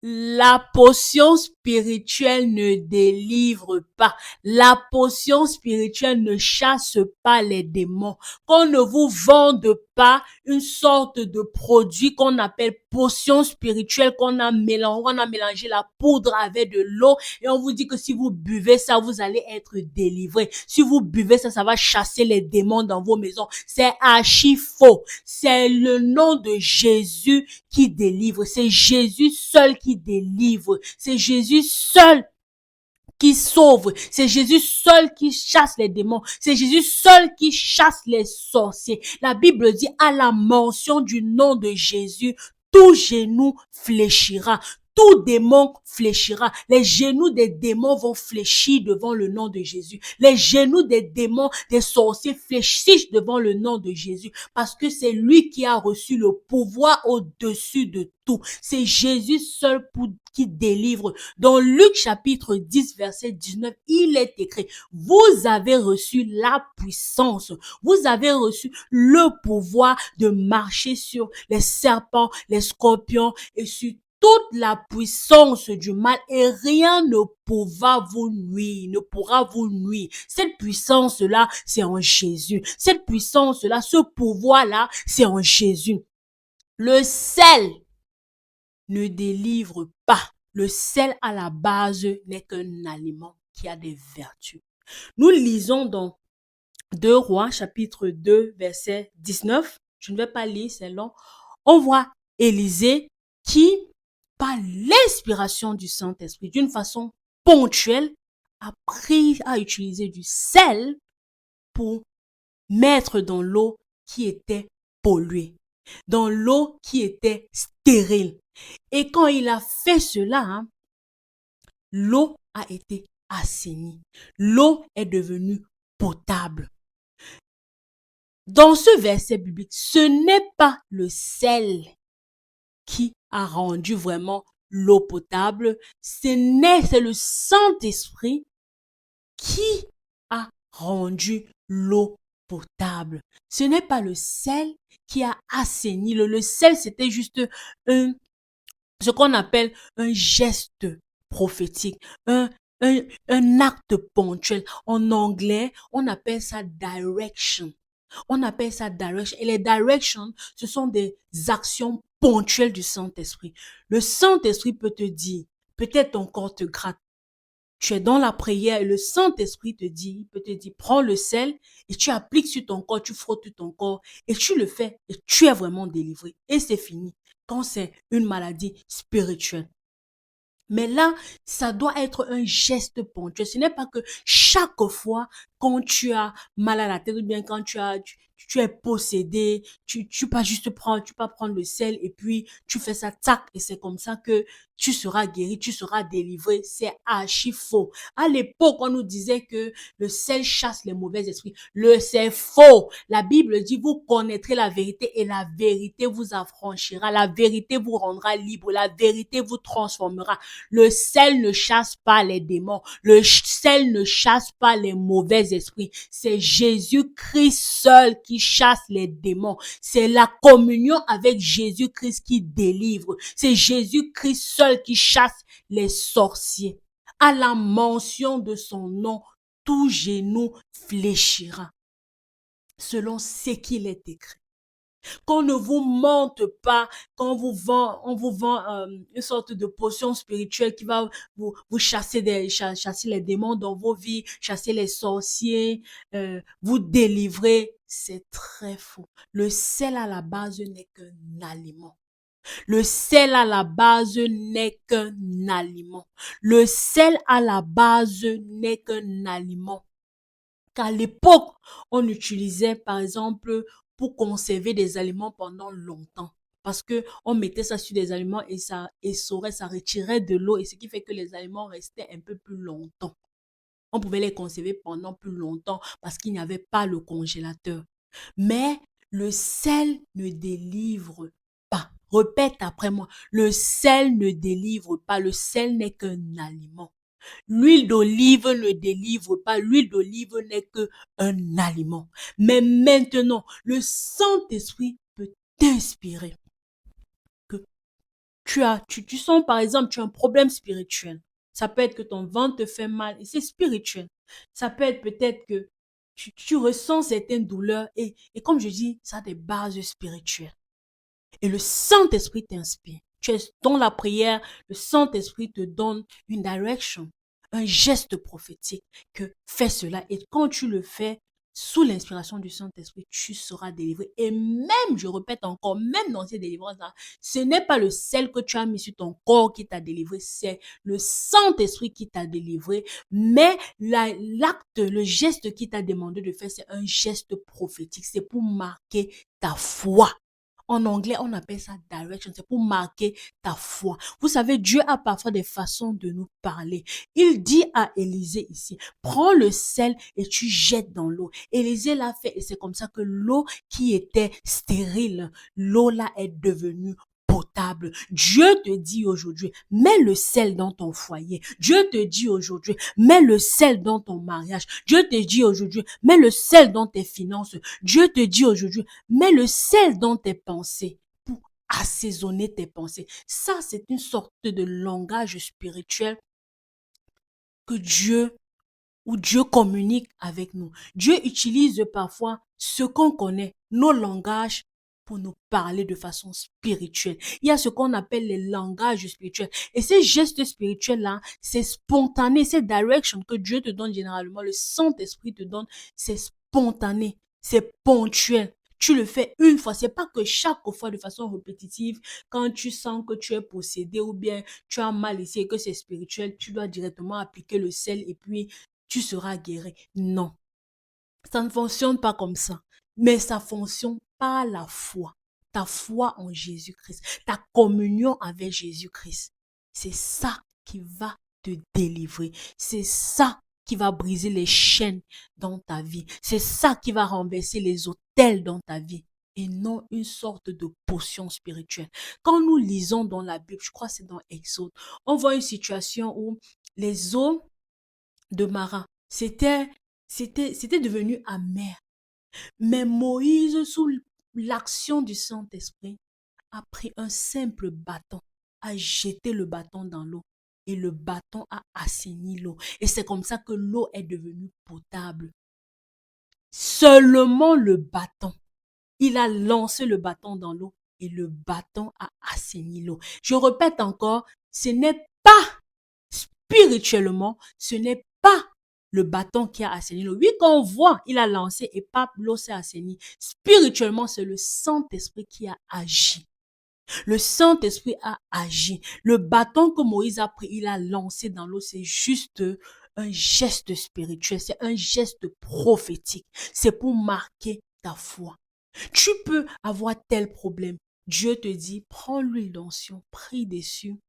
La potion spirituelle ne délivre pas. La potion spirituelle ne chasse pas les démons. Qu'on ne vous vende pas une sorte de produit qu'on appelle potion spirituelle qu'on a mélangé la poudre avec de l'eau et on vous dit que si vous buvez ça, vous allez être délivré. Si vous buvez ça, ça va chasser les démons dans vos maisons. C'est archi faux. C'est le nom de Jésus qui délivre. C'est Jésus seul qui délivre. C'est Jésus seul qui sauve. C'est Jésus seul qui chasse les démons. C'est Jésus seul qui chasse les sorciers. La Bible dit à la mention du nom de Jésus, tout genou fléchira. Tout démon fléchira. Les genoux des démons vont fléchir devant le nom de Jésus. Les genoux des démons, des sorciers fléchissent devant le nom de Jésus parce que c'est lui qui a reçu le pouvoir au-dessus de tout. C'est Jésus seul qui délivre. Dans Luc chapitre 10 verset 19, il est écrit, vous avez reçu la puissance, vous avez reçu le pouvoir de marcher sur les serpents, les scorpions et sur toute la puissance du mal et rien ne pourra vous nuire, Cette puissance-là, c'est en Jésus. Cette puissance-là, ce pouvoir-là, c'est en Jésus. Le sel ne délivre pas. Le sel à la base n'est qu'un aliment qui a des vertus. Nous lisons dans 2 Rois, chapitre 2, verset 19. Je ne vais pas lire, c'est long. On voit Élisée qui, par l'inspiration du Saint-Esprit, d'une façon ponctuelle, a appris à utiliser du sel pour mettre dans l'eau qui était polluée, dans l'eau qui était stérile. Et quand il a fait cela, l'eau a été assainie. L'eau est devenue potable. Dans ce verset biblique, ce n'est pas le sel qui a rendu vraiment l'eau potable, c'est le Saint-Esprit qui a rendu l'eau potable. Ce n'est pas le sel qui a assaini. Le sel, c'était juste ce qu'on appelle un geste prophétique, un acte ponctuel. En anglais, on appelle ça direction. On appelle ça direction. Et les directions, ce sont des actions ponctuelles du Saint-Esprit. Le Saint-Esprit peut te dire, peut-être ton corps te gratte. Tu es dans la prière et le Saint-Esprit peut te dire, prends le sel et tu appliques sur ton corps, tu frottes ton corps et tu le fais et tu es vraiment délivré. Et c'est fini. Quand c'est une maladie spirituelle. Mais là, ça doit être un geste ponctuel. Ce n'est pas que chaque fois, quand tu as mal à la tête ou bien quand tu es possédé, tu pas juste tu pas prendre le sel et puis tu fais ça, tac, et c'est comme ça que tu seras guéri, tu seras délivré. C'est archi faux. À l'époque, on nous disait que le sel chasse les mauvais esprits. C'est faux. La Bible dit, vous connaîtrez la vérité et la vérité vous affranchira. La vérité vous rendra libre. La vérité vous transformera. Le sel ne chasse pas les démons. Le sel ne chasse pas les mauvais esprits. C'est Jésus-Christ seul qui chasse les démons. C'est la communion avec Jésus-Christ qui délivre. C'est Jésus-Christ seul qui chasse les sorciers. À la mention de son nom, tout genou fléchira. Selon ce qu'il est écrit. Qu'on ne vous mente pas, on vous vend une sorte de potion spirituelle qui va vous chasser les démons dans vos vies, chasser les sorciers, vous délivrer. C'est très faux. Le sel à la base n'est qu'un aliment. Le sel à la base n'est qu'un aliment. Le sel à la base n'est qu'un aliment. Qu'à l'époque, on utilisait par exemple pour conserver des aliments pendant longtemps. Parce que on mettait ça sur des aliments et ça essorait, ça retirait de l'eau et ce qui fait que les aliments restaient un peu plus longtemps. On pouvait les conserver pendant plus longtemps parce qu'il n'y avait pas le congélateur. Mais le sel ne délivre pas. Répète après moi. Le sel ne délivre pas. Le sel n'est qu'un aliment. L'huile d'olive ne délivre pas. L'huile d'olive n'est qu'un aliment. Mais maintenant, le Saint-Esprit peut t'inspirer que Tu sens par exemple, tu as un problème spirituel. Ça peut être que ton ventre te fait mal et c'est spirituel. Ça peut être peut-être que tu ressens certaines douleurs et comme je dis, ça a des bases spirituelles. Et le Saint-Esprit t'inspire. Tu es dans la prière, le Saint-Esprit te donne une direction, un geste prophétique que fais cela. Et quand tu le fais sous l'inspiration du Saint-Esprit, tu seras délivré. Et même, je répète encore, même dans ces délivrances-là, ce n'est pas le sel que tu as mis sur ton corps qui t'a délivré, c'est le Saint-Esprit qui t'a délivré. Mais l'acte, le geste qui t'a demandé de faire, c'est un geste prophétique. C'est pour marquer ta foi. En anglais, on appelle ça direction. C'est pour marquer ta foi. Vous savez, Dieu a parfois des façons de nous parler. Il dit à Élisée ici, prends le sel et tu jettes dans l'eau. Élisée l'a fait et c'est comme ça que l'eau qui était stérile, l'eau là est devenue potable. Dieu te dit aujourd'hui, mets le sel dans ton foyer. Dieu te dit aujourd'hui, mets le sel dans ton mariage. Dieu te dit aujourd'hui, mets le sel dans tes finances. Dieu te dit aujourd'hui, mets le sel dans tes pensées pour assaisonner tes pensées. Ça, c'est une sorte de langage spirituel que Dieu communique avec nous. Dieu utilise parfois ce qu'on connaît, nos langages, pour nous parler de façon spirituelle. Il y a ce qu'on appelle les langages spirituels. Et ces gestes spirituels-là, c'est spontané, c'est direction que Dieu te donne généralement, le Saint-Esprit te donne, c'est spontané, c'est ponctuel. Tu le fais une fois, c'est pas que chaque fois de façon répétitive, quand tu sens que tu es possédé ou bien tu as mal ici et que c'est spirituel, tu dois directement appliquer le sel et puis tu seras guéri. Non, ça ne fonctionne pas comme ça. Mais ça fonctionne par la foi. Ta foi en Jésus-Christ. Ta communion avec Jésus-Christ. C'est ça qui va te délivrer. C'est ça qui va briser les chaînes dans ta vie. C'est ça qui va renverser les autels dans ta vie. Et non une sorte de potion spirituelle. Quand nous lisons dans la Bible, je crois que c'est dans Exode, on voit une situation où les eaux de Mara, c'était devenu amer. Mais Moïse, sous l'action du Saint-Esprit, a pris un simple bâton, a jeté le bâton dans l'eau et le bâton a assaini l'eau. Et c'est comme ça que l'eau est devenue potable. Seulement le bâton. Il a lancé le bâton dans l'eau et le bâton a assaini l'eau. Je répète encore, ce n'est pas spirituellement, ce n'est pas le bâton qui a assaini l'eau. Oui, quand on voit, il a lancé et pas l'eau s'est assainie. Spirituellement, c'est le Saint-Esprit qui a agi. Le Saint-Esprit a agi. Le bâton que Moïse a pris, il a lancé dans l'eau. C'est juste un geste spirituel. C'est un geste prophétique. C'est pour marquer ta foi. Tu peux avoir tel problème. Dieu te dit, prends l'huile d'onction, prie dessus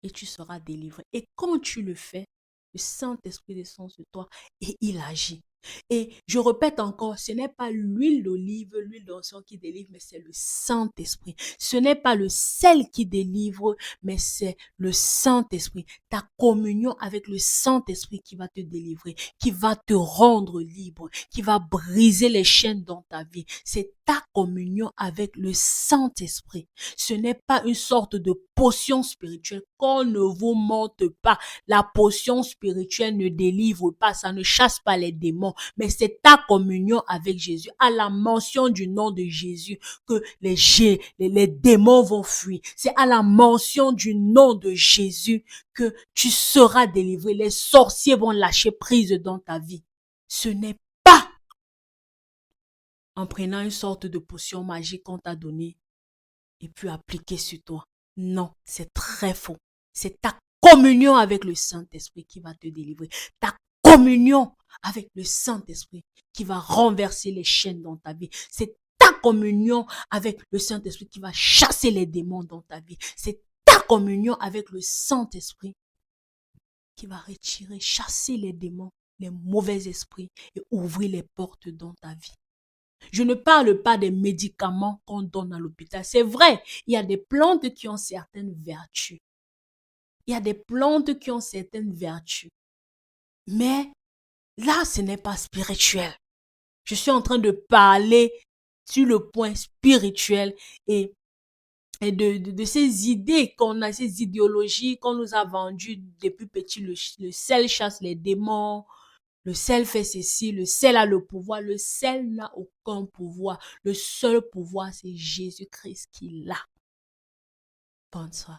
et tu seras délivré. Et quand tu le fais, le Saint-Esprit descend sur toi et il agit. Et je répète encore, ce n'est pas l'huile d'olive, l'huile d'onction qui délivre, mais c'est le Saint-Esprit. Ce n'est pas le sel qui délivre, mais c'est le Saint-Esprit. Ta communion avec le Saint-Esprit qui va te délivrer, qui va te rendre libre, qui va briser les chaînes dans ta vie. C'est ta communion avec le Saint-Esprit. Ce n'est pas une sorte de potion spirituelle. Qu'on ne vous mente pas. La potion spirituelle ne délivre pas, ça ne chasse pas les démons, mais c'est ta communion avec Jésus. À la mention du nom de Jésus que les démons vont fuir. C'est à la mention du nom de Jésus que tu seras délivré. Les sorciers vont lâcher prise dans ta vie. Ce n'est pas en prenant une sorte de potion magique qu'on t'a donnée et puis appliquer sur toi. Non, c'est très faux. C'est ta communion avec le Saint-Esprit qui va te délivrer. Ta communion avec le Saint-Esprit qui va renverser les chaînes dans ta vie. C'est ta communion avec le Saint-Esprit qui va chasser les démons dans ta vie. C'est ta communion avec le Saint-Esprit qui va retirer, chasser les démons, les mauvais esprits et ouvrir les portes dans ta vie. Je ne parle pas des médicaments qu'on donne à l'hôpital. C'est vrai, il y a des plantes qui ont certaines vertus. Il y a des plantes qui ont certaines vertus. Mais là, ce n'est pas spirituel. Je suis en train de parler sur le point spirituel et et de ces idées qu'on a, ces idéologies qu'on nous a vendues depuis petit. Le sel chasse les démons, le sel fait ceci, le sel a le pouvoir. Le sel n'a aucun pouvoir. Le seul pouvoir, c'est Jésus-Christ qui l'a. Bonne soirée.